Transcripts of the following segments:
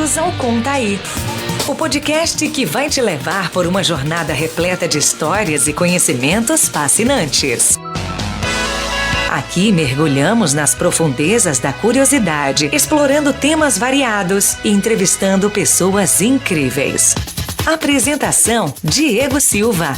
Bem-vindos ao Conta Aí, o podcast que vai te levar por uma jornada repleta de histórias e conhecimentos fascinantes. Aqui mergulhamos nas profundezas da curiosidade, explorando temas variados e entrevistando pessoas incríveis. Apresentação: Diego Silva.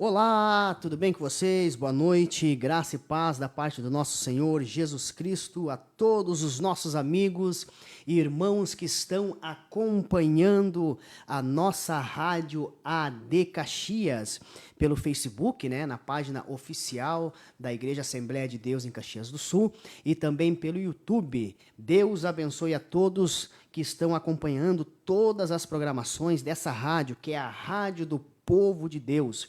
Olá, tudo bem com vocês? Boa noite, graça e paz da parte do nosso Senhor Jesus Cristo a todos os nossos amigos e irmãos que estão acompanhando a nossa rádio AD Caxias pelo Facebook, na página oficial da Igreja Assembleia de Deus em Caxias do Sul e também pelo YouTube. Deus abençoe a todos que estão acompanhando todas as programações dessa rádio, que é a Rádio do Povo de Deus.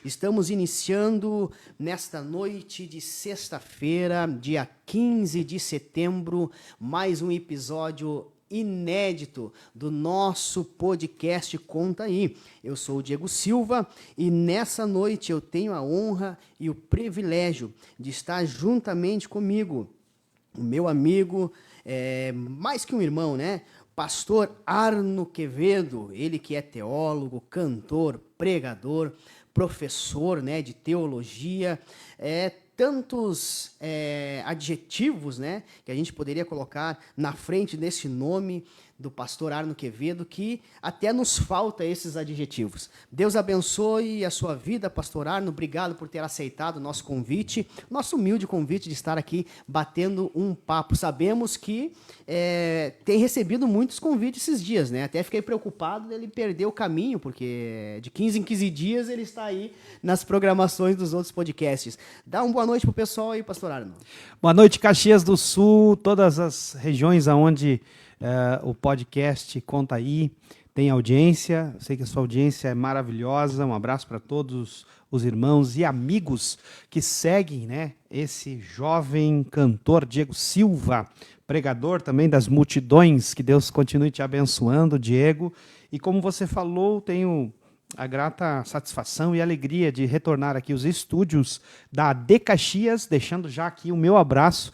Estamos iniciando nesta noite de sexta-feira, dia 15 de setembro, mais um episódio inédito do nosso podcast Conta Aí. Eu sou o Diego Silva e nessa noite eu tenho a honra e o privilégio de estar juntamente comigo, o meu amigo, mais que um irmão, Pastor Arno Quevedo, ele que é teólogo, cantor, pregador, professor de teologia, tantos adjetivos que a gente poderia colocar na frente desse nome do pastor Arno Quevedo, que até nos falta esses adjetivos. Deus abençoe a sua vida, pastor Arno. Obrigado por ter aceitado o nosso convite, nosso humilde convite de estar aqui batendo um papo. Sabemos que tem recebido muitos convites esses dias, Até fiquei preocupado dele perder o caminho, porque de 15 em 15 dias ele está aí nas programações dos outros podcasts. Dá uma boa noite pro pessoal aí, pastor Arno. Boa noite, Caxias do Sul, todas as regiões onde o podcast Conta Aí tem audiência. Eu sei que a sua audiência é maravilhosa. Um abraço para todos os irmãos e amigos que seguem esse jovem cantor Diego Silva, pregador também das multidões. Que Deus continue te abençoando, Diego. E como você falou, tenho a grata satisfação e alegria de retornar aqui aos estúdios da AD Caxias, deixando já aqui o meu abraço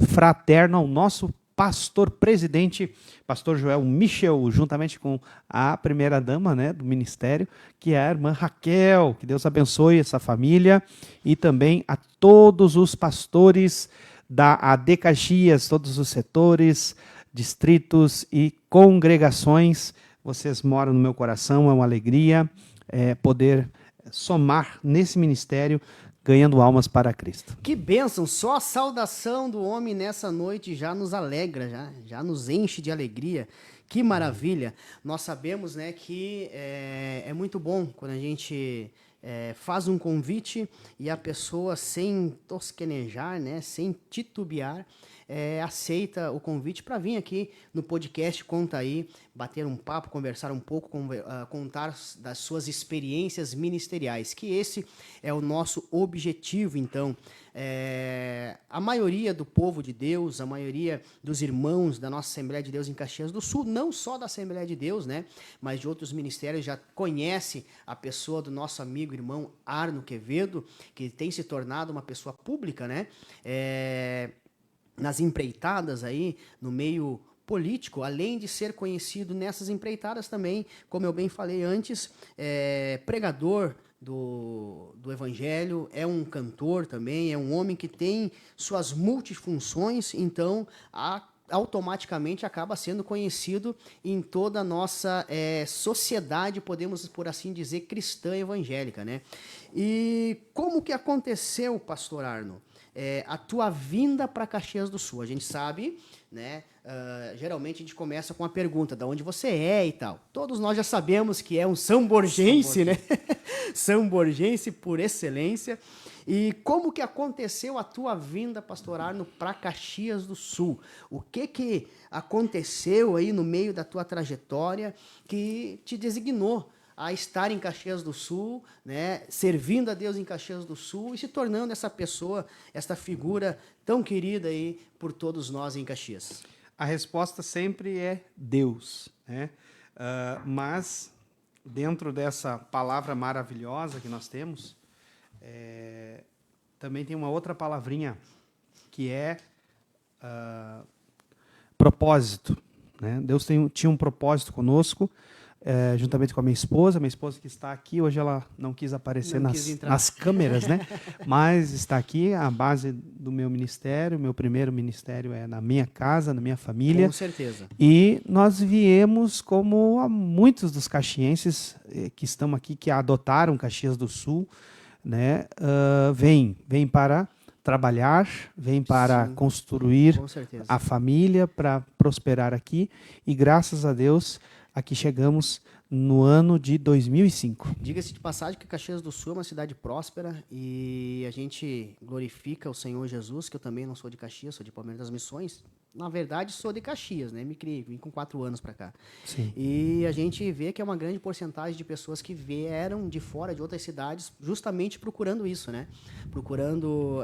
fraterno ao nosso pastor presidente, pastor Joel Michel, juntamente com a primeira-dama do ministério, que é a irmã Raquel. Que Deus abençoe essa família e também a todos os pastores da AD Caxias, todos os setores, distritos e congregações. Vocês moram no meu coração, é uma alegria poder somar nesse ministério, ganhando almas para Cristo. Que bênção! Só a saudação do homem nessa noite já nos alegra, já nos enche de alegria. Que maravilha! Nós sabemos que é muito bom quando a gente faz um convite e a pessoa, sem tosquenejar, sem titubear, aceita o convite para vir aqui no podcast Conta Aí, bater um papo, conversar um pouco, contar das suas experiências ministeriais, que esse é o nosso objetivo. Então, a maioria do povo de Deus, a maioria dos irmãos da nossa Assembleia de Deus em Caxias do Sul, não só da Assembleia de Deus, mas de outros ministérios, já conhece a pessoa do nosso amigo e irmão Arno Quevedo, que tem se tornado uma pessoa pública, nas empreitadas aí, no meio político, além de ser conhecido nessas empreitadas também, como eu bem falei antes, pregador do Evangelho, é um cantor também, é um homem que tem suas multifunções, então automaticamente acaba sendo conhecido em toda a nossa sociedade, podemos por assim dizer, cristã evangélica, E como que aconteceu, pastor Arno, a tua vinda para Caxias do Sul? A gente sabe, geralmente a gente começa com a pergunta, de onde você é e tal. Todos nós já sabemos que é um samborgense, samborgense por excelência. E como que aconteceu a tua vinda, pastor Arno, para Caxias do Sul? O que aconteceu aí no meio da tua trajetória que te designou a estar em Caxias do Sul, servindo a Deus em Caxias do Sul e se tornando essa pessoa, essa figura tão querida aí por todos nós em Caxias? A resposta sempre é Deus, mas dentro dessa palavra maravilhosa que nós temos, também tem uma outra palavrinha que é propósito, né? Deus tinha um propósito conosco, juntamente com a minha esposa que está aqui. Hoje ela não quis aparecer nas câmeras, né? Mas está aqui a base do meu ministério. Meu primeiro ministério é na minha casa, na minha família. Com certeza. E nós viemos como muitos dos caxienses que estão aqui, que adotaram Caxias do Sul, né? Vêm para trabalhar, vêm para construir a família, para prosperar aqui. E graças a Deus, aqui chegamos no ano de 2005. Diga-se de passagem que Caxias do Sul é uma cidade próspera e a gente glorifica o Senhor Jesus, que eu também não sou de Caxias, sou de Palmeiras das Missões. Na verdade, sou de Caxias, né? Vim com 4 anos para cá. Sim. E a gente vê que é uma grande porcentagem de pessoas que vieram de fora, de outras cidades, justamente procurando isso, né? Procurando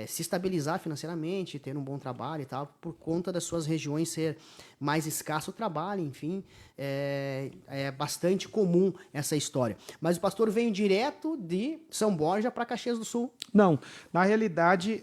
se estabilizar financeiramente, ter um bom trabalho e tal, por conta das suas regiões ser mais escasso o trabalho, enfim. É bastante comum essa história. Mas o pastor veio direto de São Borja para Caxias do Sul? Não, na realidade...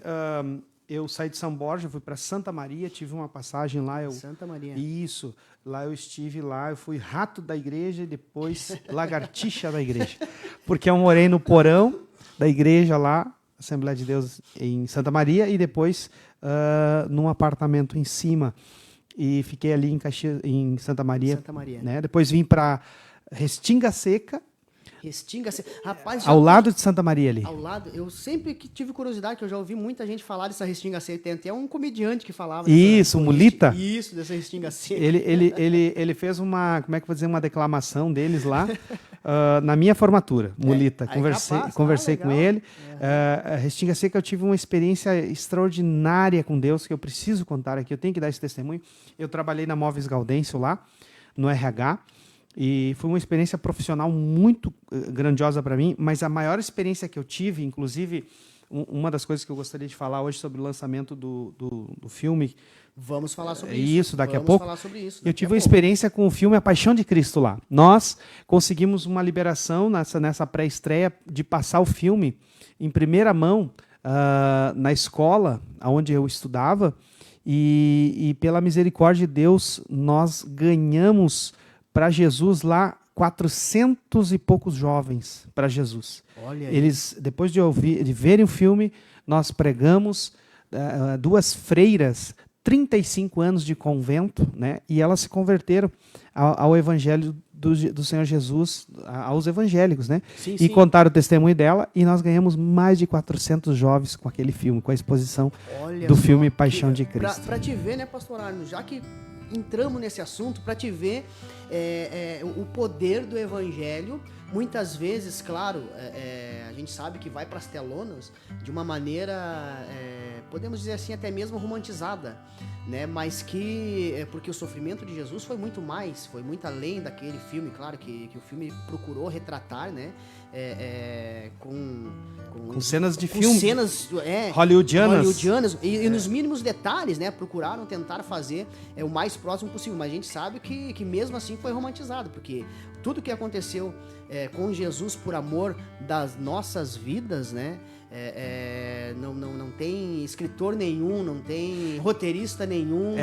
eu saí de São Borja, fui para Santa Maria, tive uma passagem lá. Santa Maria. Isso, lá eu estive lá, eu fui rato da igreja e depois lagartixa da igreja. Porque eu morei no porão da igreja lá, Assembleia de Deus em Santa Maria, e depois num apartamento em cima. E fiquei ali em Santa Maria. Santa Maria. Né? Depois vim para Restinga Seca. Rapaz, ao lado de Santa Maria ali. Ao lado, eu sempre tive curiosidade, que eu já ouvi muita gente falar dessa Restinga Seca. Tem até um comediante que falava. Isso, Mulita. Isso, dessa Restinga Seca. Ele fez uma, como é que eu vou dizer, uma declamação deles lá na minha formatura, Mulita. Conversei com ele. A Restinga Seca, eu tive uma experiência extraordinária com Deus, que eu preciso contar aqui, eu tenho que dar esse testemunho. Eu trabalhei na Móveis Gaudêncio lá, no RH, e foi uma experiência profissional muito grandiosa para mim, mas a maior experiência que eu tive, inclusive, uma das coisas que eu gostaria de falar hoje sobre o lançamento do filme... Vamos falar sobre isso daqui a pouco. Falar sobre isso eu tive uma experiência com o filme A Paixão de Cristo lá. Nós conseguimos uma liberação nessa pré-estreia de passar o filme em primeira mão na escola onde eu estudava, e pela misericórdia de Deus, nós ganhamos para Jesus lá 400 e poucos jovens para Jesus. Olha aí. Eles, depois de verem o filme, nós pregamos 2 freiras, 35 anos de convento, né? E elas se converteram ao evangelho do Senhor Jesus, aos evangélicos, né? Sim, e contaram o testemunho dela, e nós ganhamos mais de 400 jovens com aquele filme, com a exposição do filme Paixão de Cristo. Para te ver, né, pastor Arno, já que entramos nesse assunto, para te ver o poder do evangelho. Muitas vezes, claro, a gente sabe que vai para as telonas de uma maneira, podemos dizer assim, até mesmo romantizada, né? Mas porque o sofrimento de Jesus foi muito mais, foi muito além daquele filme, claro que o filme procurou retratar, né? Com cenas de filme, cenas hollywoodianas e nos mínimos detalhes, né? Procuraram tentar fazer o mais próximo possível, mas a gente sabe que mesmo assim foi romantizado, porque tudo que aconteceu com Jesus por amor das nossas vidas, né? Não tem escritor nenhum, não tem roteirista nenhum.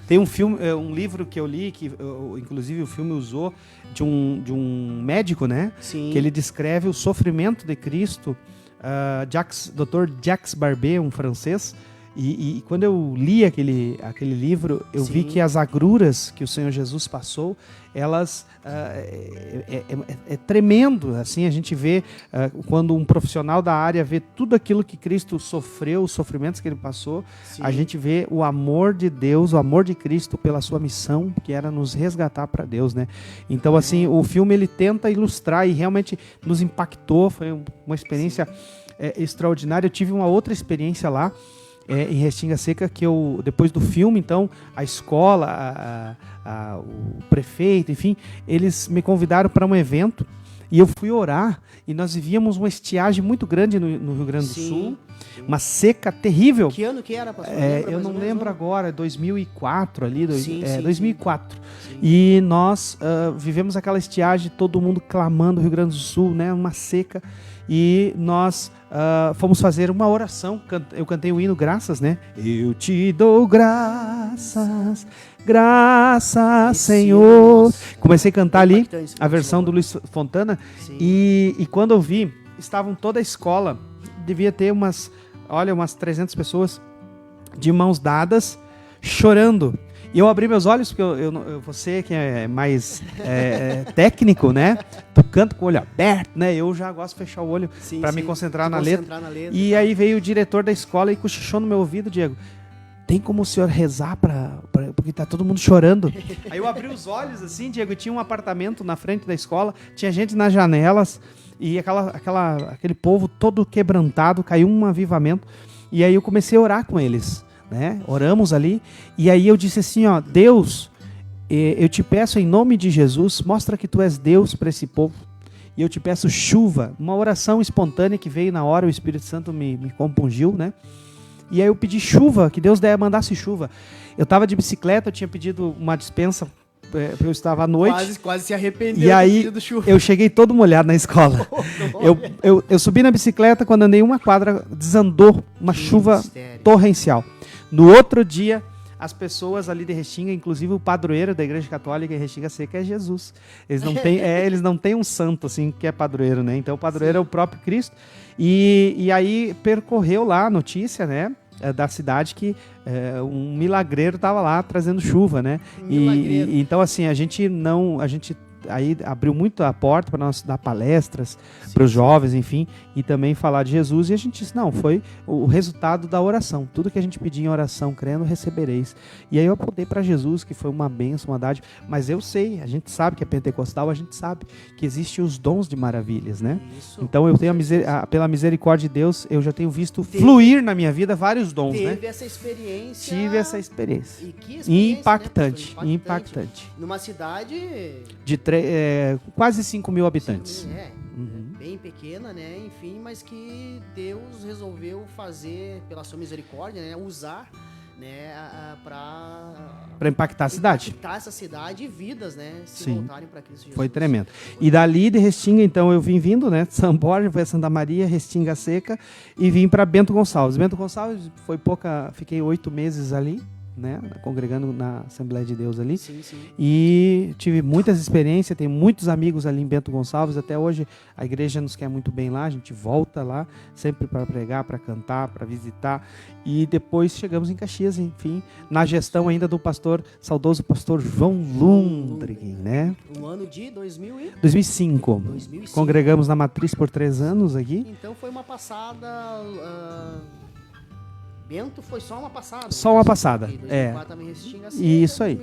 Tem um livro que eu li, que inclusive o filme usou, de um médico, né? Sim. Que ele descreve o sofrimento de Cristo, Dr. Jacques Barbier, um francês. E quando eu li aquele livro, eu vi que as agruras que o Senhor Jesus passou, elas é tremendo. Assim, a gente vê quando um profissional da área vê tudo aquilo que Cristo sofreu, os sofrimentos que ele passou. Sim. A gente vê o amor de Deus, o amor de Cristo pela sua missão, que era nos resgatar para Deus, né? Então, assim, o filme ele tenta ilustrar e realmente nos impactou. Foi uma experiência extraordinária. Eu tive uma outra experiência lá, em Restinga Seca, que eu, depois do filme, então, a escola, o prefeito, enfim, eles me convidaram para um evento, E eu fui orar, e nós vivíamos uma estiagem muito grande no Rio Grande do Sim, Sul, sim. uma seca terrível. Que ano que era, pastor? Eu não lembro agora, 2004 ali, Sim, 2004. Sim. E nós vivemos aquela estiagem, todo mundo clamando, Rio Grande do Sul, né, uma seca. E nós fomos fazer uma oração. Eu cantei o hino Graças, né? Eu te dou graças, graças, Senhor. Comecei a cantar ali a versão do Luiz Fontana. E quando eu vi, estavam toda a escola, devia ter umas 300 pessoas de mãos dadas, chorando. E eu abri meus olhos, porque você que é mais técnico, né? Tu canta com o olho aberto, né? Eu já gosto de fechar o olho para me concentrar na letra. E aí veio o diretor da escola e cochichou no meu ouvido, Diego, tem como o senhor rezar porque tá todo mundo chorando? Aí eu abri os olhos assim, Diego, e tinha um apartamento na frente da escola, tinha gente nas janelas, e aquele povo todo quebrantado, caiu um avivamento. E aí eu comecei a orar com eles, né? Oramos ali, e aí eu disse assim, ó, Deus, eu te peço em nome de Jesus, mostra que tu és Deus para esse povo, e eu te peço chuva, uma oração espontânea que veio na hora, o Espírito Santo me compungiu, né? E aí eu pedi chuva, que Deus mandasse chuva. Eu estava de bicicleta, eu tinha pedido uma dispensa, eu estava à noite. Quase se arrependeu. E aí eu cheguei todo molhado na escola. Eu subi na bicicleta, quando andei uma quadra, desandou uma chuva torrencial. No outro dia, as pessoas ali de Restinga, inclusive o padroeiro da Igreja Católica em Restinga Seca é Jesus. Eles não têm um santo assim que é padroeiro, né? Então o padroeiro é o próprio Cristo. E aí percorreu lá a notícia, né? Da cidade que um milagreiro estava lá trazendo chuva, né? E então assim, a gente aí abriu muito a porta para nós dar palestras para os jovens, enfim, e também falar de Jesus, e a gente disse, não, foi o resultado da oração, tudo que a gente pedir em oração, crendo, recebereis. E aí eu apontei para Jesus, que foi uma bênção, uma dádiva, mas eu sei, a gente sabe que é pentecostal, a gente sabe que existem os dons de maravilhas, né? Isso, então eu tenho pela misericórdia de Deus, eu já tenho visto fluir na minha vida vários dons, né? Tive essa experiência. E que experiência. Impactante, né, impactante. Numa cidade de quase 5 mil habitantes. Bem pequena, né? Enfim, mas que Deus resolveu fazer, pela sua misericórdia, né? Usar, né? Para impactar a cidade. Impactar essa cidade e vidas, né? Se voltarem para Cristo Jesus. Foi tremendo. E dali de Restinga, então, eu vim vindo, né? São Borja, foi a Santa Maria, Restinga Seca, e vim para Bento Gonçalves. Bento Gonçalves fiquei 8 meses ali, né, congregando na Assembleia de Deus ali. Sim. E tive muitas experiências, tenho muitos amigos ali em Bento Gonçalves, até hoje a igreja nos quer muito bem lá, a gente volta lá, sempre para pregar, para cantar, para visitar, e depois chegamos em Caxias, enfim, na gestão ainda do saudoso pastor João Lundgren, né? No ano de 2005. Congregamos na Matriz por 3 anos aqui. Então foi uma passada... Bento foi só uma passada. Só uma passada, Isso aí.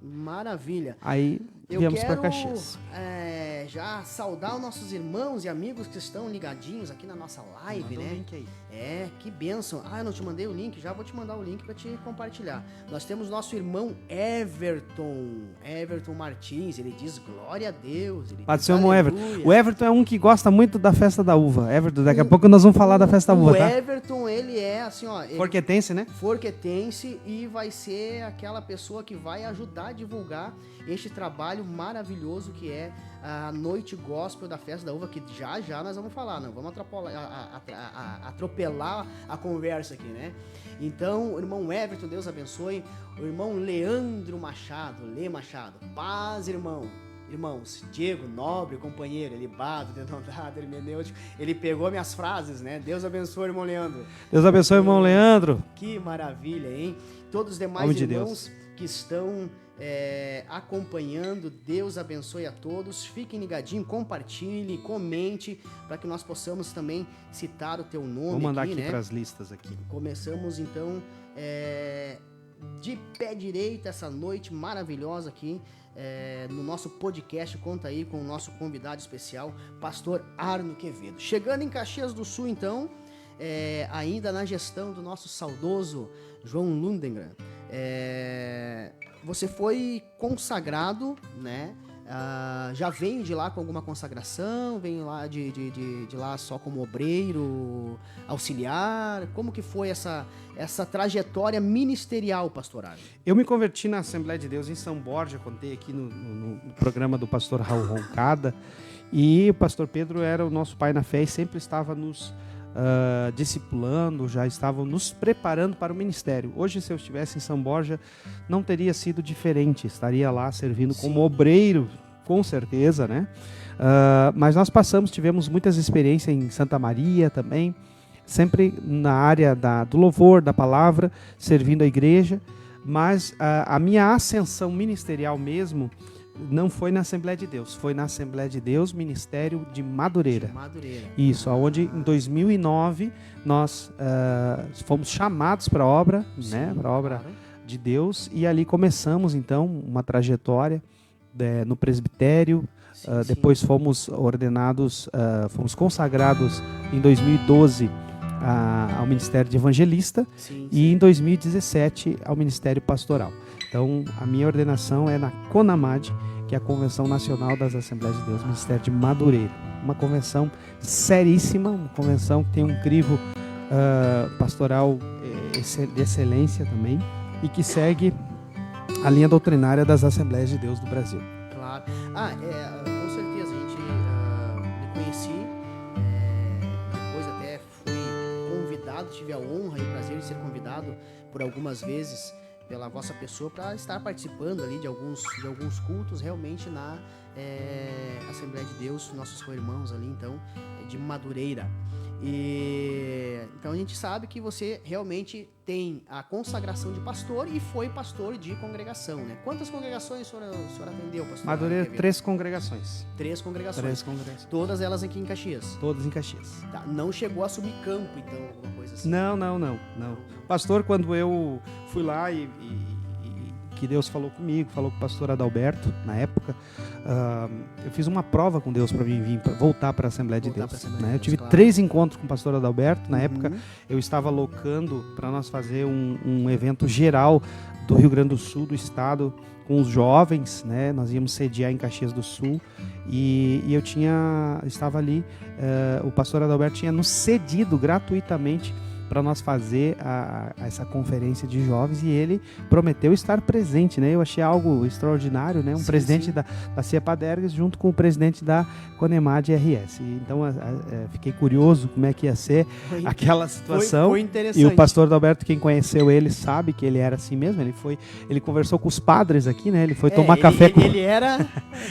Maravilha. Aí viemos para Caxias. Já saudar os nossos irmãos e amigos que estão ligadinhos aqui na nossa live, né? O link aí. Que bênção. Eu não te mandei o link, já vou te mandar o link para te compartilhar. Nós temos nosso irmão Everton Martins, ele diz glória a Deus. Pode ser o Everton. O Everton é um que gosta muito da festa da uva. Everton, daqui a pouco nós vamos falar da festa da uva, tá? O Everton, ele é assim, ó... Forquetense, né? Forquetense, e vai ser aquela pessoa que vai ajudar a divulgar este trabalho maravilhoso que é a Noite Gospel da Festa da Uva, que já nós vamos falar, não vamos atropelar a conversa aqui, né? Então, o irmão Everton, Deus abençoe. O irmão Leandro Machado, paz, irmãos, Diego, nobre companheiro, elibado, denodado, hermenêutico, ele pegou minhas frases, né? Deus abençoe, irmão Leandro. Deus abençoe, irmão Leandro. Que maravilha, hein? Todos os demais irmãos que estão acompanhando, Deus abençoe a todos. Fiquem ligadinhos, compartilhe, comente, para que nós possamos também citar o teu nome. Vou mandar aqui, né? para as listas aqui. Começamos então de pé direito essa noite maravilhosa aqui no nosso podcast. Conta aí com o nosso convidado especial, pastor Arno Quevedo. Chegando em Caxias do Sul, então, ainda na gestão do nosso saudoso João Lundgren. Você foi consagrado, né, já vem de lá com alguma consagração? Vem lá de lá só como obreiro, auxiliar? Como que foi essa trajetória ministerial, pastor Arno? Eu me converti na Assembleia de Deus em São Borja, contei aqui no programa do pastor Raul Roncada, e o pastor Pedro era o nosso pai na fé e sempre estava nos discipulando, já estavam nos preparando para o ministério. Hoje, se eu estivesse em São Borja, não teria sido diferente, estaria lá servindo como obreiro, com certeza, né? Mas nós tivemos muitas experiências em Santa Maria também, sempre na área do louvor, da palavra, servindo a igreja, mas a minha ascensão ministerial mesmo não foi na Assembleia de Deus, foi na Assembleia de Deus, Ministério de Madureira. Isso, onde em 2009 nós fomos chamados para a obra, né, para a obra de Deus, e ali começamos então uma trajetória no presbitério. Depois fomos ordenados, fomos consagrados em 2012 ao Ministério de Evangelista e em 2017 ao Ministério Pastoral. Então, a minha ordenação é na CONAMAD, que é a Convenção Nacional das Assembleias de Deus, Ministério de Madureira. Uma convenção seríssima, uma convenção que tem um crivo pastoral de excelência também e que segue a linha doutrinária das Assembleias de Deus do Brasil. Claro. Com certeza, a gente me conheci, depois até fui convidado, tive a honra e o prazer de ser convidado por algumas vezes pela vossa pessoa para estar participando ali de alguns cultos realmente na Assembleia de Deus, nossos co-irmãos ali, então, de Madureira. Então a gente sabe que você realmente tem a consagração de pastor e foi pastor de congregação, né? Quantas congregações o senhor atendeu, pastor? Madureira, 3 congregações. 3 congregações. 3 congregações. Todas elas aqui em Caxias? Todas em Caxias. Tá, não chegou a subir campo, então, alguma coisa assim? Não. Pastor, quando eu fui lá e que Deus falou comigo, falou com o pastor Adalberto, na época, eu fiz uma prova com Deus para mim voltar para a Assembleia de Deus. Né? Eu tive 3 encontros com o pastor Adalberto. Na época, eu estava locando para nós fazer um evento geral do Rio Grande do Sul, do estado, com os jovens, né? Nós íamos sediar em Caxias do Sul e eu estava ali, o pastor Adalberto tinha nos cedido gratuitamente para nós fazer essa conferência de jovens e ele prometeu estar presente, né? Eu achei algo extraordinário, né? Presidente da CEPADERGS junto com o presidente da CONEMAD RS. Então, fiquei curioso como é que ia ser aquela situação. Foi interessante. E o pastor Adalberto, quem conheceu ele, sabe que ele era assim mesmo. Ele conversou com os padres aqui, né? Ele foi tomar café com...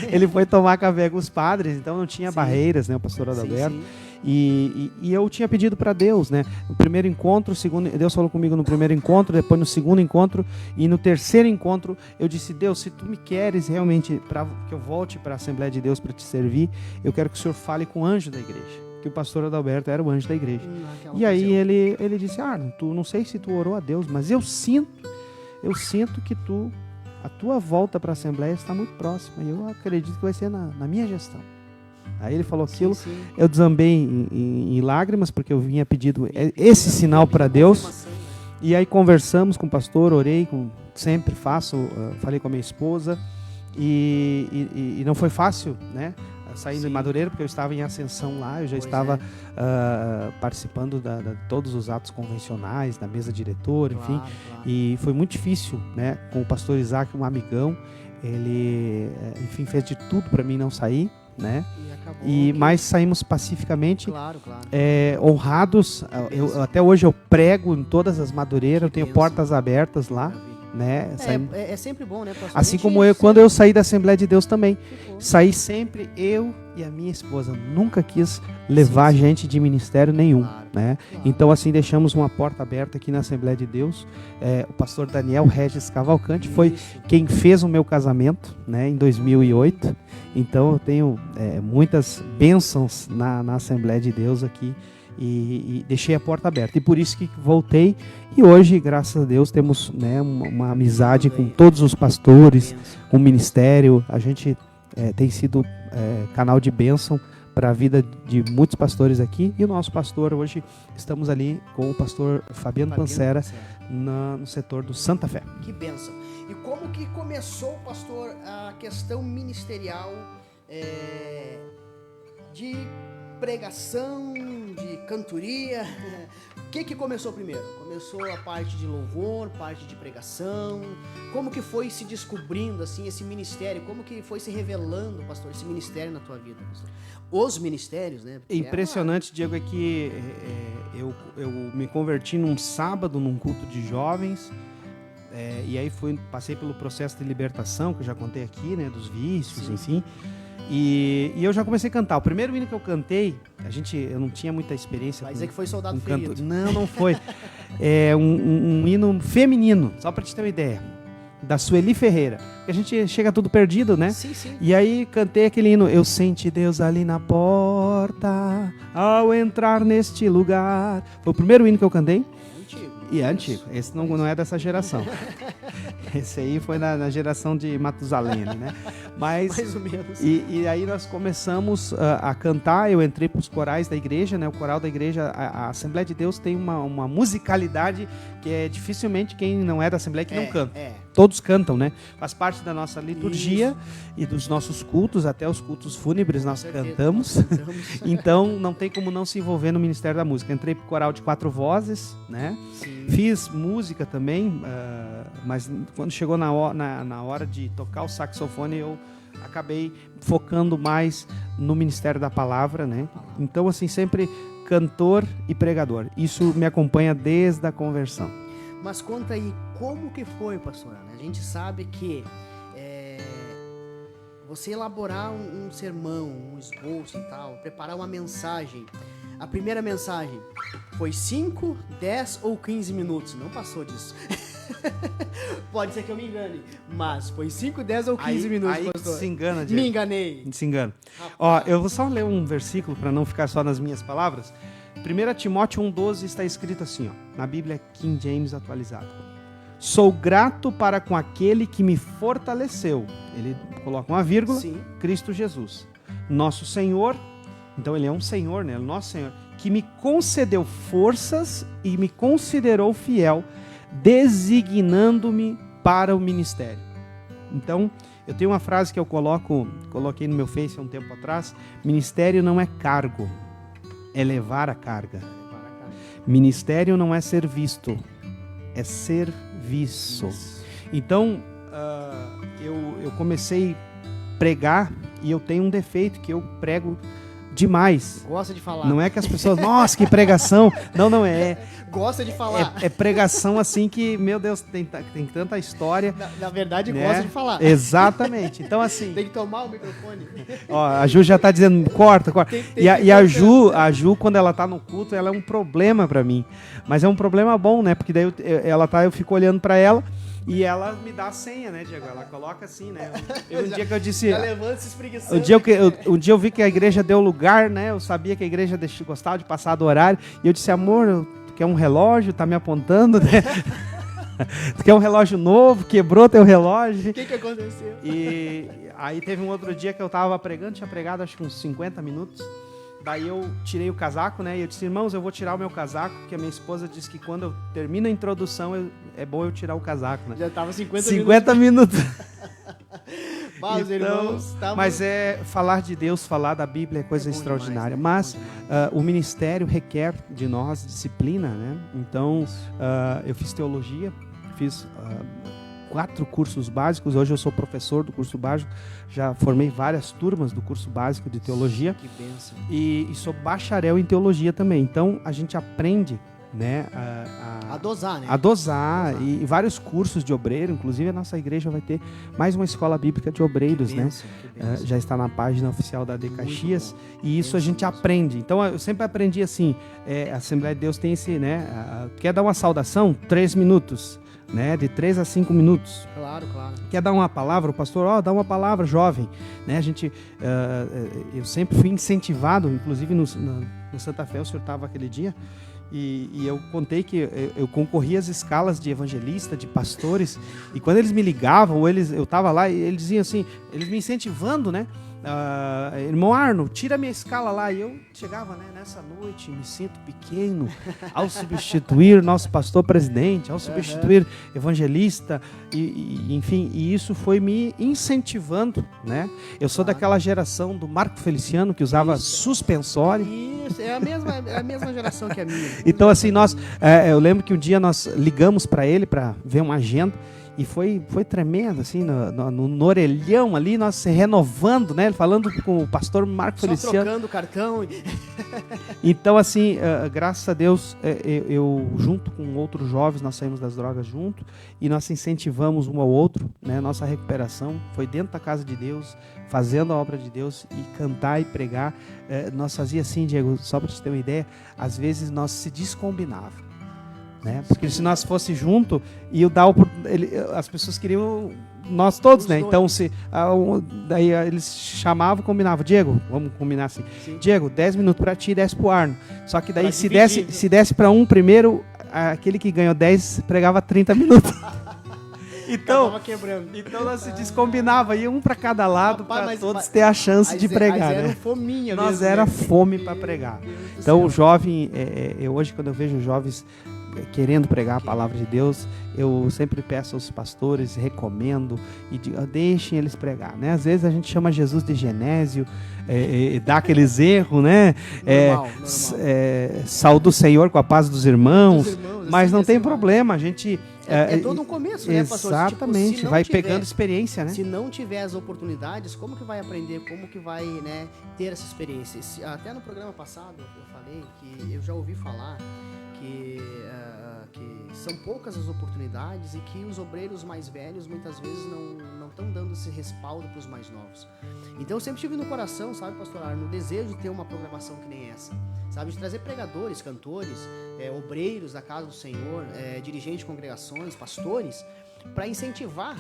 Ele foi tomar café com os padres, então não tinha barreiras, né? O pastor Adalberto. E eu tinha pedido para Deus, né? No primeiro encontro, Deus falou comigo no primeiro encontro, depois no segundo encontro e no terceiro encontro eu disse: Deus, se tu me queres realmente para que eu volte para a Assembleia de Deus para te servir, eu quero que o Senhor fale com o anjo da igreja, que o pastor Adalberto era o anjo da igreja. E aí ele disse: não sei se tu orou a Deus, mas eu sinto que a tua volta para a Assembleia está muito próxima e eu acredito que vai ser na minha gestão. Aí ele falou aquilo, eu desambei em lágrimas, porque eu vinha pedindo esse sinal para Deus. E aí conversamos com o pastor, orei, sempre falei com a minha esposa. E não foi fácil, né? Saindo de Madureira, porque eu estava em ascensão lá, eu já estava participando de todos os atos convencionais, da mesa diretora, enfim. E foi muito difícil, né? Com o pastor Isaac, um amigão, ele, enfim, fez de tudo para mim não sair, né? Mas saímos pacificamente, honrados. Até hoje eu prego em todas as Madureiras, eu tenho portas abertas lá, né? É sempre bom, né? Assim como quando eu saí da Assembleia de Deus também, saí sempre eu e a minha esposa. Nunca quis levar gente de ministério nenhum, né? Então assim deixamos uma porta aberta aqui na Assembleia de Deus. O pastor Daniel Regis Cavalcante foi quem fez o meu casamento, né? Em 2008. Então eu tenho muitas bênçãos na Assembleia de Deus aqui. E deixei a porta aberta. E por isso que voltei. E hoje, graças a Deus, temos, né, uma amizade com todos os pastores, com o ministério. A gente tem sido canal de bênção para a vida de muitos pastores aqui. E o nosso pastor, hoje estamos ali com o pastor Fabiano Pancera, no setor do Santa Fé. Que bênção. E como que começou, pastor, a questão ministerial de pregação, de cantoria? O que começou primeiro? Começou a parte de louvor, parte de pregação? Como que foi se descobrindo, assim, esse ministério? Como que foi se revelando, pastor, esse ministério na tua vida, pastor? Os ministérios, né? Porque impressionante, Diego, é que eu me converti num sábado, num culto de jovens, e aí passei pelo processo de libertação, que eu já contei aqui, né, dos vícios, sim, enfim. E eu já comecei a cantar. O primeiro hino que eu cantei, eu não tinha muita experiência. Vai dizer que foi Soldado Ferido. Não foi. É um hino feminino, só pra te ter uma ideia, da Sueli Ferreira. Porque a gente chega tudo perdido, né? Sim, sim. E aí cantei aquele hino, eu senti Deus ali na porta, ao entrar neste lugar. Foi o primeiro hino que eu cantei. E é antigo, esse não é dessa geração. Esse aí foi na geração de Matusalém, né? Mas, mais ou menos. E aí nós começamos a cantar, eu entrei para os corais da igreja, né? O coral da igreja, a Assembleia de Deus tem uma musicalidade que é dificilmente quem não é da Assembleia que não canta. Todos cantam, né? Faz parte da nossa liturgia e dos nossos cultos, até os cultos fúnebres nós cantamos. Então não tem como não se envolver no Ministério da Música. Entrei para o coral de 4 vozes, né? Sim. Fiz música também, mas quando chegou na hora de tocar o saxofone, eu acabei focando mais no Ministério da Palavra, né? Então, assim, sempre cantor e pregador. Isso me acompanha desde a conversão. Mas conta aí, como que foi, pastor Ana? A gente sabe que você elaborar um sermão, um esboço e tal, preparar uma mensagem. A primeira mensagem foi 5, 10 ou 15 minutos. Não passou disso. Pode ser que eu me engane, mas foi 5, 10 ou 15 minutos, aí pastor. Se engana, Diego. Me enganei. Se engana. Ó, eu vou só ler um versículo para não ficar só nas minhas palavras. 1 Timóteo 1,12 está escrito assim, ó, na Bíblia King James atualizada. Sou grato para com aquele que me fortaleceu. Ele coloca uma vírgula. Sim. Cristo Jesus. Nosso Senhor. Então ele é um Senhor, né? Nosso Senhor. Que me concedeu forças e me considerou fiel, designando-me para o ministério. Então, eu tenho uma frase que eu coloquei no meu Face há um tempo atrás. Ministério não é cargo, é levar a carga. Ministério não é ser visto, é serviço. Então, eu comecei a pregar e eu tenho um defeito que eu prego demais. Gosta de falar. Não é que as pessoas, nossa, que pregação. Não é. Gosta de falar. É pregação assim que, meu Deus, tem tanta história. Na verdade, né? Gosta de falar. Exatamente. Então, assim... Tem que tomar o microfone. Ó, a Ju já tá dizendo, corta. E a Ju, quando ela tá no culto, ela é um problema pra mim. Mas é um problema bom, né? Porque daí eu fico olhando pra ela e ela me dá a senha, né, Diego? Ela coloca assim, né? Um dia que eu disse... Já levanta se espreguiçando. Um dia eu vi que a igreja deu lugar, né? Eu sabia que a igreja gostava de passar do horário. E eu disse, amor, tu quer um relógio? Tá me apontando, né? Tu quer um relógio novo? Quebrou teu relógio? O que aconteceu? E aí teve um outro dia que eu tava pregando, tinha pregado acho que uns 50 minutos. Daí eu tirei o casaco, né? E eu disse, irmãos, eu vou tirar o meu casaco, porque a minha esposa disse que quando eu termino a introdução, é bom eu tirar o casaco, né? Já tava 50 minutos. Mas, irmãos, mas falar de Deus, falar da Bíblia é coisa extraordinária. Demais, né? Mas o ministério requer de nós disciplina, né? Então, eu fiz teologia, fiz 4 cursos básicos. Hoje eu sou professor do curso básico. Já formei várias turmas do curso básico de teologia. Que bênção. E sou bacharel em teologia também. Então, a gente aprende, né, a dosar, né? A dosar. E vários cursos de obreiro. Inclusive, a nossa igreja vai ter mais uma escola bíblica de obreiros, que bênção, né? Já está na página oficial da AD Caxias. E isso a gente aprende. Então, eu sempre aprendi assim, a Assembleia de Deus tem esse, né? Quer dar uma saudação? 3 minutos. Né, de 3 a 5 minutos. Claro. Quer dar uma palavra? O pastor, dá uma palavra, jovem. Né, eu sempre fui incentivado, inclusive no Santa Fé, o senhor estava aquele dia, e eu contei que eu concorria às escalas de evangelista, de pastores, e quando eles me ligavam, ou eu estava lá, e eles diziam assim, eles me incentivando, né? irmão Arno, tira a minha escala lá. E eu chegava, né, nessa noite, me sinto pequeno, ao substituir nosso pastor presidente, ao substituir evangelista, enfim, e isso foi me incentivando, né? Eu sou daquela geração do Marco Feliciano, que usava suspensório. Isso, é a mesma geração que a minha. Então, assim, eu lembro que um dia nós ligamos para ele para ver uma agenda. E foi tremendo, assim, no orelhão ali, nós se renovando, né? Falando com o pastor Marco Feliciano. Só trocando cartão. Então, assim, graças a Deus, eu junto com outros jovens, nós saímos das drogas junto e nós incentivamos um ao outro, né? Nossa recuperação foi dentro da casa de Deus, fazendo a obra de Deus e cantar e pregar. Nós fazíamos assim, Diego, só para você ter uma ideia, às vezes nós se descombinava. Né? Porque se nós fosse junto, as pessoas queriam nós todos, né? Então, daí eles chamavam, combinavam. Diego, vamos combinar assim. Sim. Diego, 10 minutos para ti e 10 pro Arno. Só que daí se desse para um primeiro, aquele que ganhou 10 pregava 30 minutos. Então nós se descombinava, ia um para cada lado, para todos ter a chance de pregar. Nós né? fominha nós mesmo, era né? fome para pregar. Então o jovem, hoje quando eu vejo jovens querendo pregar a palavra de Deus, eu sempre peço aos pastores, recomendo e digo, deixem eles pregar, né? Às vezes a gente chama Jesus de Genésio, dá aqueles erros, né? Normal. Saúde o Senhor com a paz dos irmãos, mas não tem problema, a gente... É todo um começo, né, pastor? Exatamente, vai pegando experiência, né? Se não tiver as oportunidades, como que vai aprender, como que vai, né, ter essa experiência? Até no programa passado eu falei que eu já ouvi falar que são poucas as oportunidades e que os obreiros mais velhos muitas vezes não estão dando esse respaldo para os mais novos. Então eu sempre tive no coração, sabe, pastor Arno, o desejo de ter uma programação que nem essa, sabe, de trazer pregadores, cantores, obreiros da casa do Senhor, dirigentes de congregações, pastores, para incentivar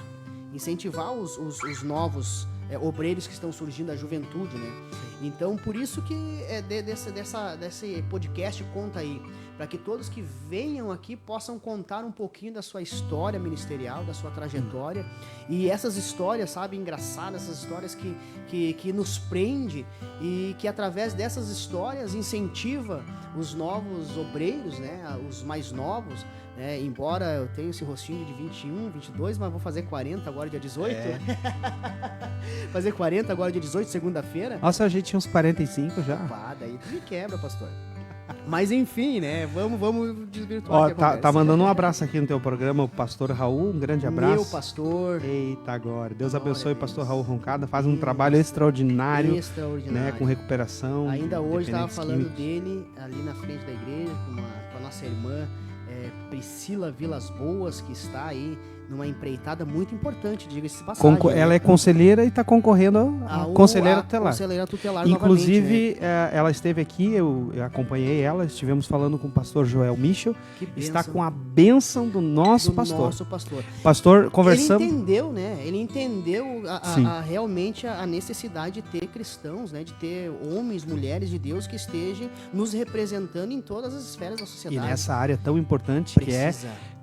os novos obreiros que estão surgindo da juventude, né? Então, por isso que desse podcast Conta Aí, para que todos que venham aqui possam contar um pouquinho da sua história ministerial, da sua trajetória, e essas histórias, sabe, engraçadas, essas histórias que nos prende e que através dessas histórias incentiva os novos obreiros, né, os mais novos, né, embora eu tenha esse rostinho de 21, 22, mas vou fazer 40 agora dia 18. Fazer 40 agora dia 18, segunda-feira. Nossa, a gente tinha uns 45 já. Daí tu me quebra, pastor. Mas enfim, né? Vamos desvirtuar. Ó, tá mandando um abraço aqui no teu programa o pastor Raul, um grande abraço. Meu pastor. Eita, agora. Deus abençoe o pastor Raul Roncada, faz um trabalho extraordinário. Né, com recuperação. Ainda hoje estava falando dele ali na frente da igreja com a nossa irmã Priscila Vilas Boas, que está aí numa empreitada muito importante, diga-se de passagem. Ela é conselheira e está concorrendo a conselheira tutelar. Conselheira tutelar Inclusive, né? Ela esteve aqui, eu acompanhei ela, estivemos falando com o pastor Joel Michel, está com a bênção do nosso pastor. Pastor, conversamos... Ele entendeu, né? Ele entendeu realmente a necessidade de ter cristãos, né? De ter homens, mulheres de Deus que estejam nos representando em todas as esferas da sociedade. E nessa área tão importante que é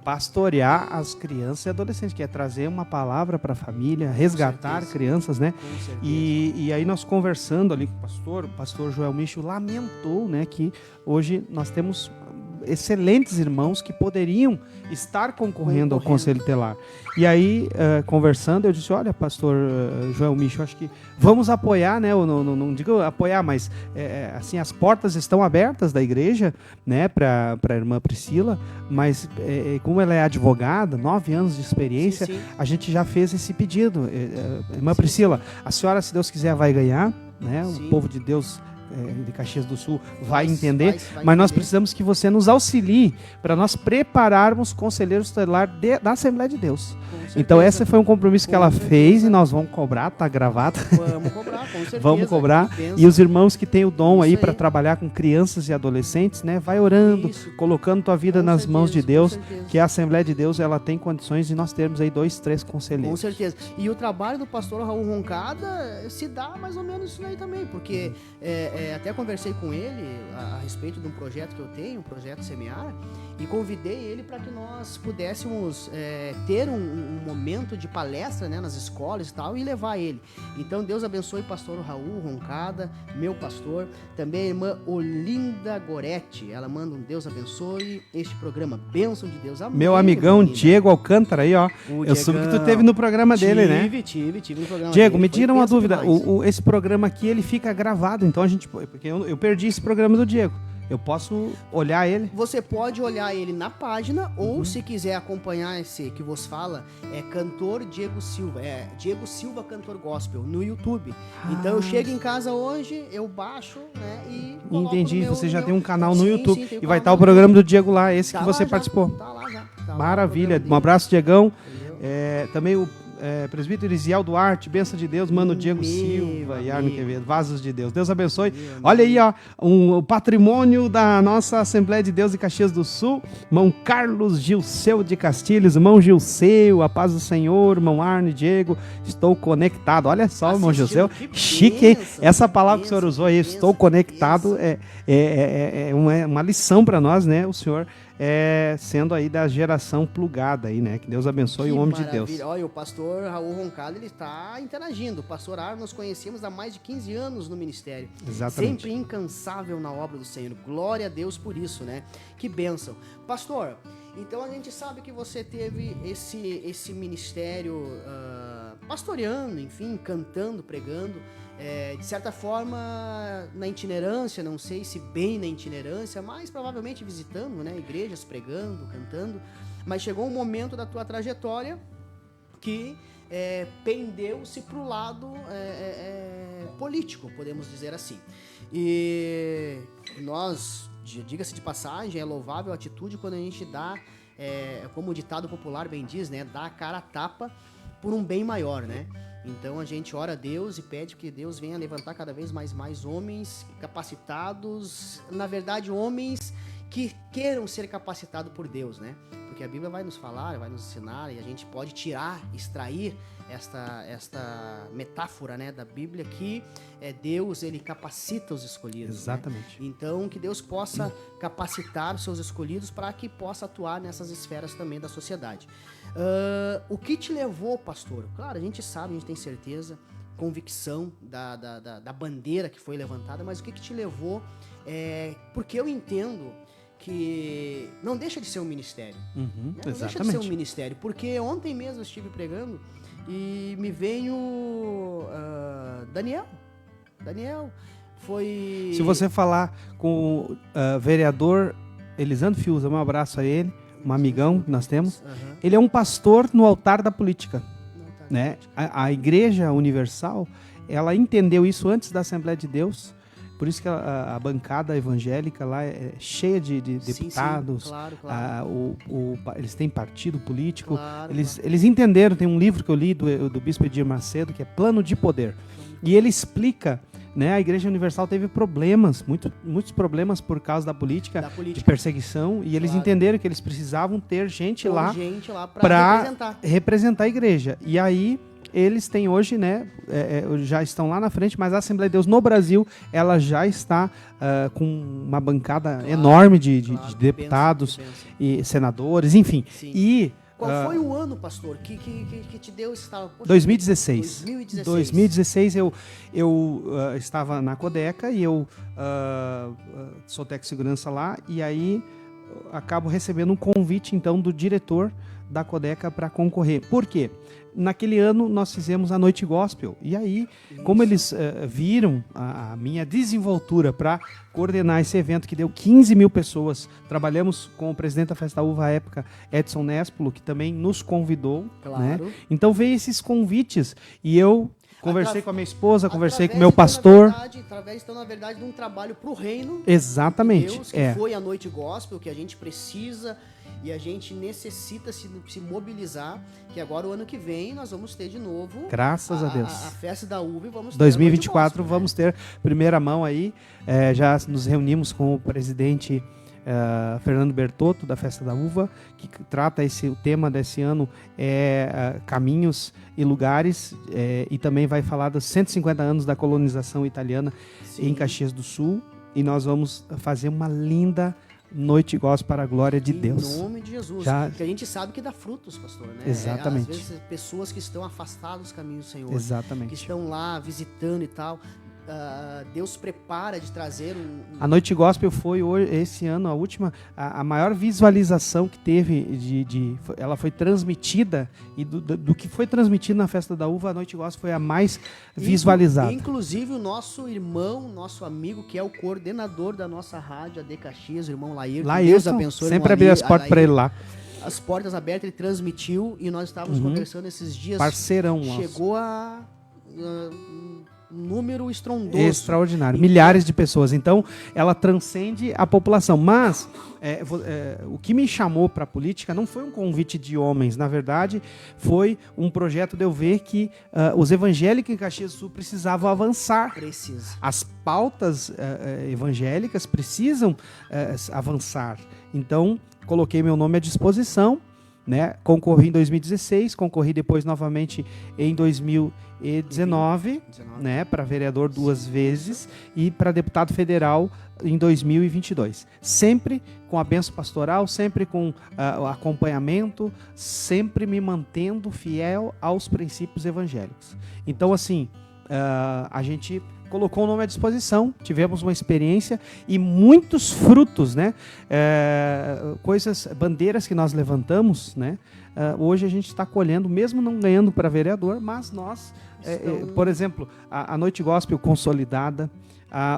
pastorear as crianças e adolescentes, que é trazer uma palavra para a família, resgatar crianças, né? E aí nós conversando ali com o pastor Joel Michel lamentou, né, que hoje nós temos excelentes irmãos que poderiam estar concorrendo ao Conselho Tutelar. E aí, conversando, eu disse, olha, pastor Joel Michel, acho que vamos apoiar, né? Eu não digo apoiar, mas assim, as portas estão abertas da igreja, né, para a irmã Priscila, mas como ela é advogada, 9 anos de experiência, a gente já fez esse pedido. Irmã Priscila, a senhora, se Deus quiser, vai ganhar, né? O povo de Deus de Caxias do Sul vai entender, mas nós precisamos que você nos auxilie para nós prepararmos conselheiros tutelar da Assembleia de Deus. Então esse foi um compromisso que ela fez e nós vamos cobrar, tá gravado. Vamos cobrar, com certeza. Vamos cobrar. E os irmãos que têm o dom aí para trabalhar com crianças e adolescentes, né, vai orando, colocando tua vida nas mãos de Deus, que a Assembleia de Deus ela tem condições de nós termos aí 2, 3 conselheiros. Com certeza. E o trabalho do pastor Raul Roncada se dá mais ou menos isso aí também, porque até conversei com ele a respeito de um projeto que eu tenho, o Projeto Semear, e convidei ele para que nós pudéssemos ter um momento de palestra, né, nas escolas e tal, e levar ele. Então, Deus abençoe o pastor Raul Roncada, meu pastor, também a irmã Olinda Goretti, ela manda um Deus abençoe este programa, bênção de Deus. Amém, meu amigão Diego Alcântara aí, ó. Eu soube que tu teve no programa dele, né? Tive no programa Diego, dele. me tira uma dúvida, esse programa aqui, ele fica gravado, então porque eu perdi esse programa do Diego. Eu posso olhar ele? Você pode olhar ele na página, ou se quiser acompanhar esse que vos fala, é cantor Diego Silva, Diego Silva Cantor Gospel, no YouTube. Então eu chego em casa hoje, eu baixo, né, e coloco entendi, você já tem um canal no sim, YouTube, sim, e vai estar o programa do Diego lá, esse que você participou. Tá lá já. Maravilha, um abraço, Diegão. Também o presbítero Isiel Duarte, bênção de Deus, mano Diego Silva e Arno Quevedo, vasos de Deus. Deus abençoe. Olha aí, ó, o patrimônio da nossa Assembleia de Deus de Caxias do Sul, irmão Carlos Gilceu de Castilhos, irmão Gilceu, a paz do Senhor, irmão Arno e Diego, estou conectado. Olha só, irmão Gilceu, chique, hein? Essa palavra que o senhor usou aí, estou conectado, é uma lição para nós, né, o senhor sendo aí da geração plugada aí, né? Que Deus abençoe o homem de Deus. Olha, o pastor Raul Roncada, ele está interagindo. O pastor Arno, nós conhecemos há mais de 15 anos no ministério. Exatamente. Sempre incansável na obra do Senhor. Glória a Deus por isso, né? Que bênção. Pastor, então a gente sabe que você teve esse ministério pastoreando, enfim, cantando, pregando. De certa forma, na itinerância, não sei se bem na itinerância, mas provavelmente visitando, né, igrejas, pregando, cantando. Mas chegou um momento da tua trajetória que pendeu-se para o lado político, podemos dizer assim. E nós, diga-se de passagem, é louvável a atitude quando a gente dá, como o ditado popular bem diz, né, dá a cara a tapa por um bem maior, né? Então a gente ora a Deus e pede que Deus venha levantar cada vez mais homens capacitados, na verdade homens que queiram ser capacitados por Deus, né? Porque a Bíblia vai nos falar, vai nos ensinar, e a gente pode extrair esta metáfora, né, da Bíblia, que Deus, ele capacita os escolhidos. Exatamente. Né? Então que Deus possa capacitar os seus escolhidos para que possa atuar nessas esferas também da sociedade. O que te levou, pastor? Claro, a gente sabe, a gente tem certeza, convicção da bandeira que foi levantada, mas o que te levou? Porque eu entendo que não deixa de ser um ministério. Uhum, né? Não exatamente. deixa de ser um ministério, porque ontem mesmo eu estive pregando e me veio Daniel foi... Se você falar com o vereador Elisandro Fiuza, um abraço a ele, um amigão que nós temos. Uhum. Ele é um pastor no altar da política. Né? A Igreja Universal, ela entendeu isso antes da Assembleia de Deus, por isso que a bancada evangélica lá é cheia de deputados. Sim, claro. Eles têm partido político. Claro, eles entenderam, tem um livro que eu li do Bispo Edir Macedo, que é Plano de Poder. E ele explica, né, a Igreja Universal teve problemas, muitos problemas por causa da política. De perseguição, e eles entenderam que eles precisavam ter gente lá para representar a igreja. E aí eles têm hoje, né, já estão lá na frente, mas a Assembleia de Deus no Brasil, ela já está com uma bancada enorme de deputados e senadores, enfim. Sim. E qual foi o ano, pastor, que te deu esse estalo? 2016. 2016 eu estava na Codeca e eu sou técnico de segurança lá, e aí acabo recebendo um convite, então, do diretor da Codeca para concorrer. Por quê? Naquele ano nós fizemos a Noite Gospel, e aí, como eles viram a minha desenvoltura para coordenar esse evento que deu 15 mil pessoas, trabalhamos com o presidente da Festa da Uva à época, Edson Nespolo, que também nos convidou. Claro. Né? Então veio esses convites e eu conversei com a minha esposa, conversei com o meu pastor. Através, na verdade, de um trabalho para o reino. Exatamente. De Deus, que foi a Noite Gospel, que a gente precisa e a gente necessita se mobilizar, que agora o ano que vem nós vamos ter de novo. Graças a Deus. A Festa da Uva, e vamos ter 2024 Gospel, vamos ter primeira mão aí. Já nos reunimos com o presidente Fernando Bertotto, da Festa da Uva, que trata o tema desse ano caminhos e lugares, e também vai falar dos 150 anos da colonização italiana em Caxias do Sul, e nós vamos fazer uma linda noite gospel para a glória de Deus. Em nome de Jesus. Porque a gente sabe que dá frutos, pastor, né? Exatamente. Às vezes pessoas que estão afastadas dos caminhos do Senhor. Exatamente. Que estão lá visitando e tal. Deus prepara de trazer A Noite Gospel foi esse ano a última, a maior visualização que teve, ela foi transmitida, e do que foi transmitido na Festa da Uva, a Noite Gospel foi a mais visualizada. Inclusive o nosso irmão, nosso amigo, que é o coordenador da nossa rádio, AD Caxias, o irmão Laírton. Deus abençoe. Sempre abri as portas para ele lá. As portas abertas, ele transmitiu, e nós estávamos conversando esses dias. Parceirão nosso. Chegou a número estrondoso. Extraordinário. Milhares de pessoas. Então, ela transcende a população. Mas, o que me chamou para a política não foi um convite de homens. Na verdade, foi um projeto de eu ver que os evangélicos em Caxias do Sul precisavam avançar. Precisa. As pautas evangélicas precisam avançar. Então, coloquei meu nome à disposição, né? Concorri em 2016, concorri depois novamente em 2019, né? Para vereador 2 vezes e para deputado federal em 2022. Sempre com a bênção pastoral, sempre com o acompanhamento, sempre me mantendo fiel aos princípios evangélicos. Então, assim, a gente colocou o nome à disposição, tivemos uma experiência e muitos frutos, né? Bandeiras que nós levantamos, né? Hoje a gente está colhendo, mesmo não ganhando para vereador, mas nós, por exemplo, a Noite Gospel consolidada,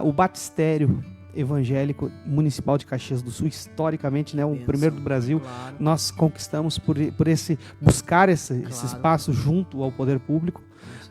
o batistério evangélico municipal de Caxias do Sul, historicamente, né, o primeiro do Brasil, claro. Nós conquistamos por buscar esse espaço junto ao poder público,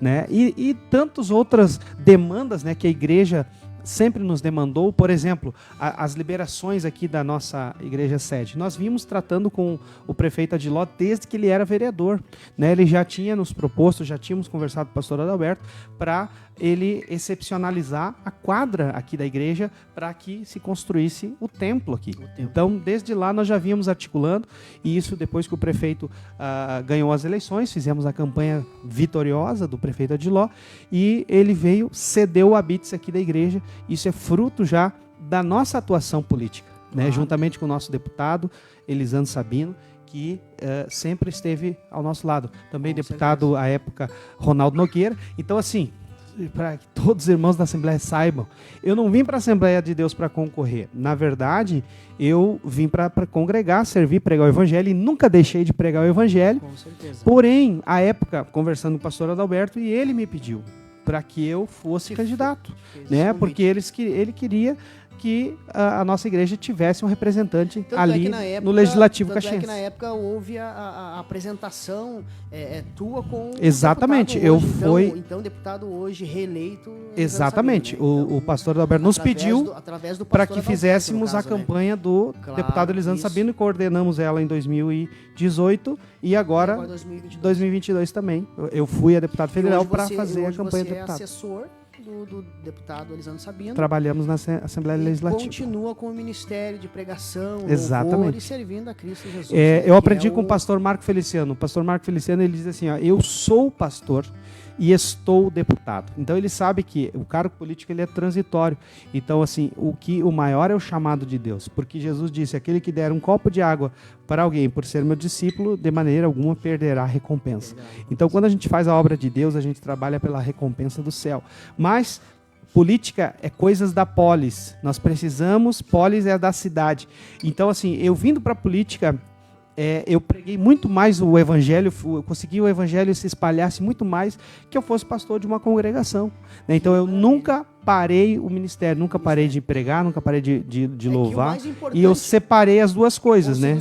né, e tantas outras demandas, né, que a igreja sempre nos demandou. Por exemplo, as liberações aqui da nossa igreja sede. Nós vimos tratando com o prefeito Adiló desde que ele era vereador, né? Ele já tinha nos proposto, já tínhamos conversado com o pastor Adalberto para ele excepcionalizar a quadra aqui da igreja para que se construísse o templo aqui. Então, desde lá nós já vínhamos articulando, e isso depois que o prefeito ganhou as eleições, fizemos a campanha vitoriosa do prefeito Adiló, e ele veio, cedeu o habite aqui da igreja. Isso é fruto já da nossa atuação política, né? Juntamente com o nosso deputado Elisandro Sabino, que sempre esteve ao nosso lado. Também com deputado certeza. À época, Ronaldo Nogueira. Então, assim, para que todos os irmãos da Assembleia saibam, eu não vim para a Assembleia de Deus para concorrer. Na verdade, eu vim para congregar, servir, pregar o Evangelho, e nunca deixei de pregar o Evangelho. Com certeza. Porém, à época, conversando com o pastor Adalberto, e ele me pediu para que eu fosse candidato, né? Porque ele queria que a nossa igreja tivesse um representante tanto ali no Legislativo Caxiense. Que na época houve a apresentação tua com exatamente. O deputado então deputado hoje reeleito. Exatamente. O pastor Adalberto nos pediu para que fizéssemos a campanha do deputado Elisandro Sabino, e coordenamos ela em 2018 e agora 2022 também. Eu fui a deputado federal para fazer a campanha do deputado. Assessor do deputado Elisandro Sabino. Trabalhamos na Assembleia Legislativa. Continua com o ministério de pregação, exatamente, e servindo a Cristo Jesus. Eu aprendi com o pastor Marco Feliciano. O pastor Marco Feliciano, ele diz assim, eu sou pastor e estou deputado. Então ele sabe que o cargo político ele é transitório. Então, assim, o maior é o chamado de Deus, porque Jesus disse: aquele que der um copo de água para alguém por ser meu discípulo, de maneira alguma perderá a recompensa. Então, quando a gente faz a obra de Deus, a gente trabalha pela recompensa do céu. Mas política é coisas da polis. Nós precisamos, polis é da cidade. Então, assim, eu vindo para a política, eu preguei muito mais o evangelho, eu consegui o evangelho se espalhasse muito mais que eu fosse pastor de uma congregação, né? Então eu nunca parei o ministério, nunca parei de pregar, nunca parei de louvar, e eu separei as duas coisas, né?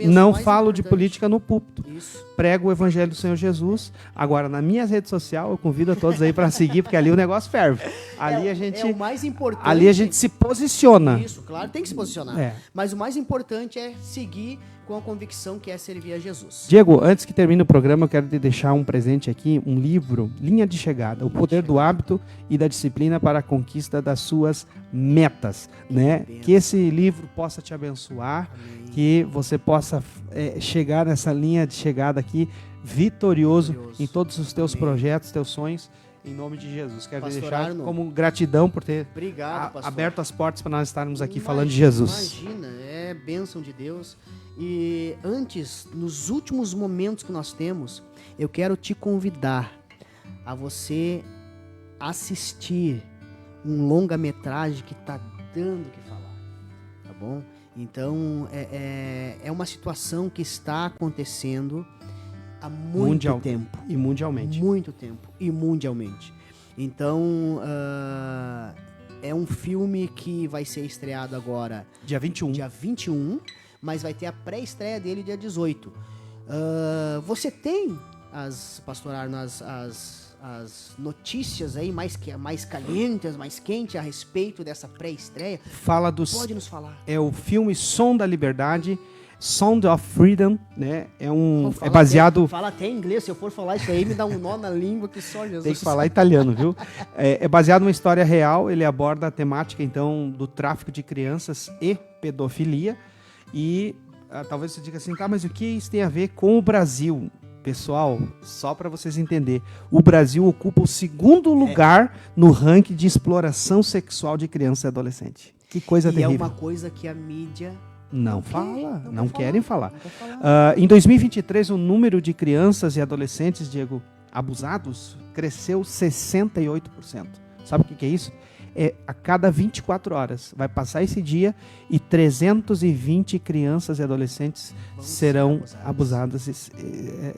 Não falo de política no púlpito. Isso. Prego o evangelho do Senhor Jesus. Agora, nas minhas redes sociais, eu convido a todos aí para seguir, porque ali o negócio ferve. Ali o mais importante. Ali a gente se posiciona. Isso, claro, tem que se posicionar. Mas o mais importante é seguir com a convicção que é servir a Jesus. Diego, antes que termine o programa, eu quero te deixar um presente aqui, um livro, Linha de Chegada, O Poder do Hábito e da Disciplina para conquista das suas metas, né? Que esse livro possa te abençoar, Amém. que você possa chegar nessa linha de chegada aqui vitorioso em todos os teus projetos, teus sonhos, em nome de Jesus. Quero deixar como gratidão por ter aberto as portas para nós estarmos aqui falando de Jesus. Imagina, é bênção de Deus. E antes, nos últimos momentos que nós temos, eu quero te convidar a você assistir um longa-metragem que está dando o que falar, tá bom? Então, é uma situação que está acontecendo há muito tempo. E mundialmente. Muito tempo. E mundialmente. Então, é um filme que vai ser estreado agora... Dia 21. Dia 21, mas vai ter a pré-estreia dele dia 18. Você tem, Pastor Arno, as notícias aí mais calientes, mais quentes a respeito dessa pré-estreia? Pode nos falar. É o filme Som da Liberdade, Sound of Freedom, né? É baseado... Fala até inglês, se eu for falar isso aí, me dá um nó na língua que só Jesus. Tem que falar italiano, viu? É baseado numa história real, ele aborda a temática, então, do tráfico de crianças e pedofilia. E talvez você diga assim, tá, mas o que isso tem a ver com o Brasil? Pessoal, só para vocês entenderem, o Brasil ocupa o 2º lugar no ranking de exploração sexual de criança e adolescente. Que coisa terrível. E é uma coisa que a mídia... Não querem falar. Em 2023, o número de crianças e adolescentes, Diego, abusados, cresceu 68%. Sabe o que é isso? A cada 24 horas vai passar esse dia e 320 crianças e adolescentes serão abusadas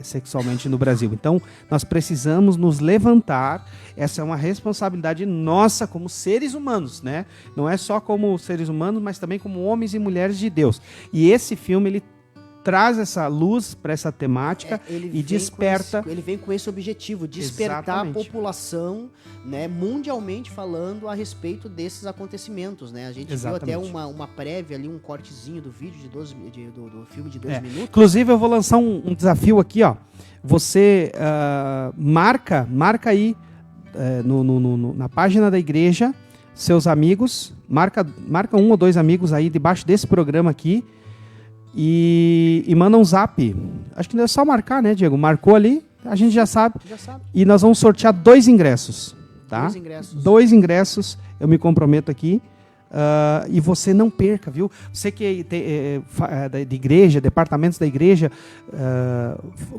sexualmente no Brasil. Então, nós precisamos nos levantar. Essa é uma responsabilidade nossa como seres humanos, né? Não é só como seres humanos, mas também como homens e mulheres de Deus. E esse filme, ele traz essa luz para essa temática e desperta... Ele vem com esse objetivo, despertar a população, né, mundialmente falando a respeito desses acontecimentos, né? A gente viu até uma prévia ali, um cortezinho do vídeo do filme de 2 minutos. Inclusive, eu vou lançar um desafio aqui, ó. Você marca aí na página da igreja, seus amigos, marca 1 ou 2 amigos aí debaixo desse programa aqui, e manda um zap. Acho que é só marcar, né, Diego? Marcou ali, a gente já sabe. E nós vamos sortear 2 ingressos, tá? 2 ingressos, eu me comprometo aqui. E você não perca, viu? Você que tem de igreja, departamentos da igreja,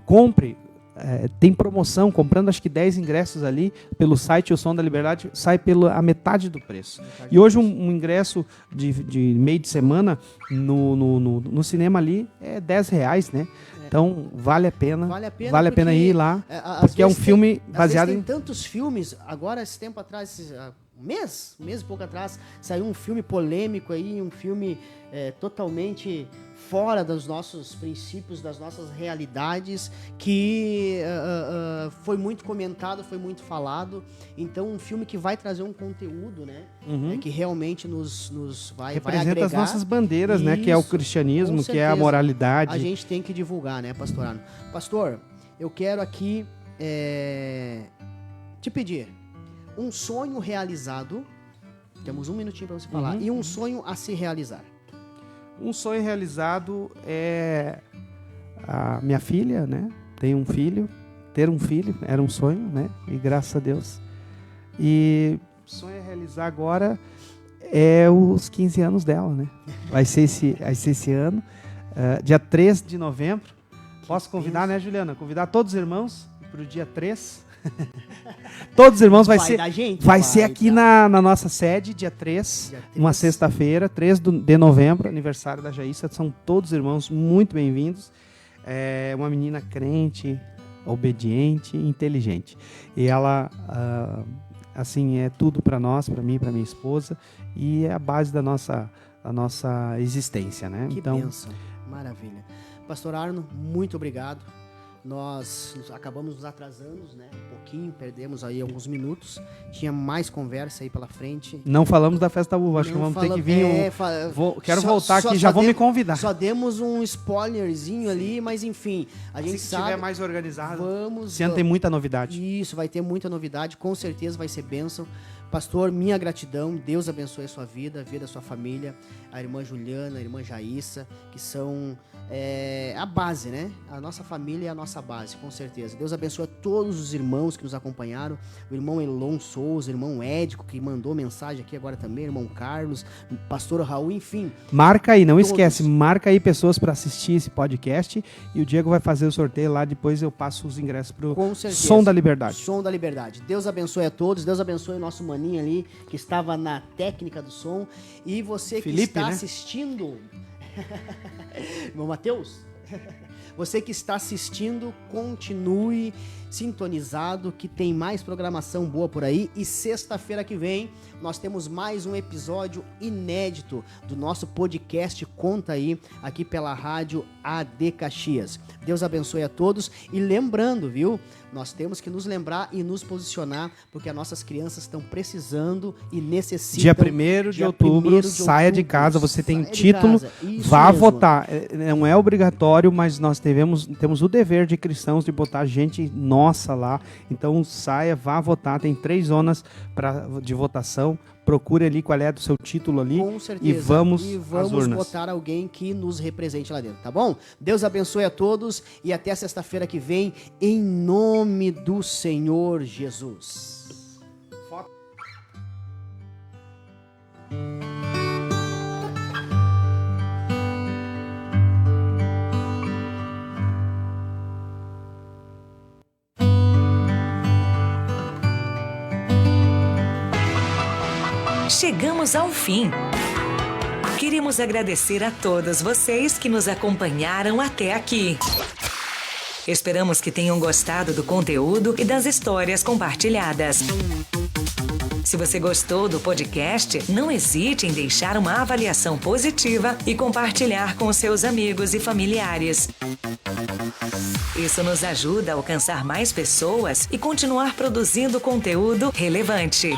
compre. Tem promoção, comprando acho que 10 ingressos ali pelo site O Som da Liberdade, sai pela metade do preço. E hoje um ingresso de meio de semana no cinema ali é R$10, né? Então vale a pena ir lá, porque é um filme baseado tem tantos filmes. Agora, esse tempo atrás, um mês e pouco atrás, saiu um filme polêmico aí, um filme totalmente fora dos nossos princípios, das nossas realidades, que foi muito comentado, foi muito falado. Então, um filme que vai trazer um conteúdo, né? Que realmente nos vai representa agregar. As nossas bandeiras, né? Que é o cristianismo, que é a moralidade. A gente tem que divulgar, né, Pastor Arno? Pastor, eu quero aqui te pedir um sonho realizado. Temos 1 minutinho para você falar. E um sonho a se realizar. Um sonho realizado é a minha filha, né? Tenho um filho. Ter um filho era um sonho, né? E graças a Deus. E o sonho a realizar agora é os 15 anos dela, né? Vai ser esse ano. Dia 3 de novembro. Posso convidar, né, Juliana? Convidar todos os irmãos para o dia 3. Todos os irmãos vai ser aqui na nossa sede, dia 3, uma sexta-feira, 3 de novembro, aniversário da Jaíssa. São todos irmãos muito bem-vindos. É uma menina crente, obediente e inteligente. E ela, assim, é tudo para nós, para mim, para minha esposa, e é a base da nossa existência, né? Que bênção, maravilha. Pastor Arno, muito obrigado. Nós acabamos nos atrasando, né? Um pouquinho, perdemos aí alguns minutos. Tinha mais conversa aí pela frente. Não falamos da festa da uva, acho que vamos ter que vir. Quero voltar aqui, já vou me convidar. Só demos um spoilerzinho ali, mas enfim, a gente se sabe. Se tiver mais organizado, tem muita novidade. Isso, vai ter muita novidade, com certeza vai ser bênção. Pastor, minha gratidão, Deus abençoe a sua vida, a vida da sua família, a irmã Juliana, a irmã Jaissa, que são a base, né? A nossa família é a nossa base, com certeza. Deus abençoe a todos os irmãos que nos acompanharam, o irmão Elon Souza, o irmão Édico, que mandou mensagem aqui agora também, o irmão Carlos, o pastor Raul, enfim. Marca aí, não esquece, marca aí pessoas para assistir esse podcast e o Diego vai fazer o sorteio lá, depois eu passo os ingressos pro Som da Liberdade. Som da Liberdade. Deus abençoe a todos, Deus abençoe o nosso maninho ali, que estava na técnica do som, e você Felipe, que está né? assistindo... Irmão Mateus, você que está assistindo, continue sintonizado, que tem mais programação boa por aí. E sexta-feira que vem nós temos mais um episódio inédito do nosso podcast Conta Aí, aqui pela rádio AD Caxias. Deus abençoe a todos e lembrando, viu? Nós temos que nos lembrar e nos posicionar, porque as nossas crianças estão precisando e necessitam. Dia 1º de outubro, saia de casa, você tem título, vá votar. Não é obrigatório, mas nós temos o dever de cristãos de botar gente nossa lá. Então saia, vá votar, tem 3 zonas de votação. Procure ali qual é do seu título ali. Com certeza. E vamos às urnas. Botar alguém que nos represente lá dentro, tá bom? Deus abençoe a todos e até sexta-feira que vem, em nome do Senhor Jesus. Chegamos ao fim. Queremos agradecer a todos vocês que nos acompanharam até aqui. Esperamos que tenham gostado do conteúdo e das histórias compartilhadas. Se você gostou do podcast, não hesite em deixar uma avaliação positiva e compartilhar com seus amigos e familiares. Isso nos ajuda a alcançar mais pessoas e continuar produzindo conteúdo relevante.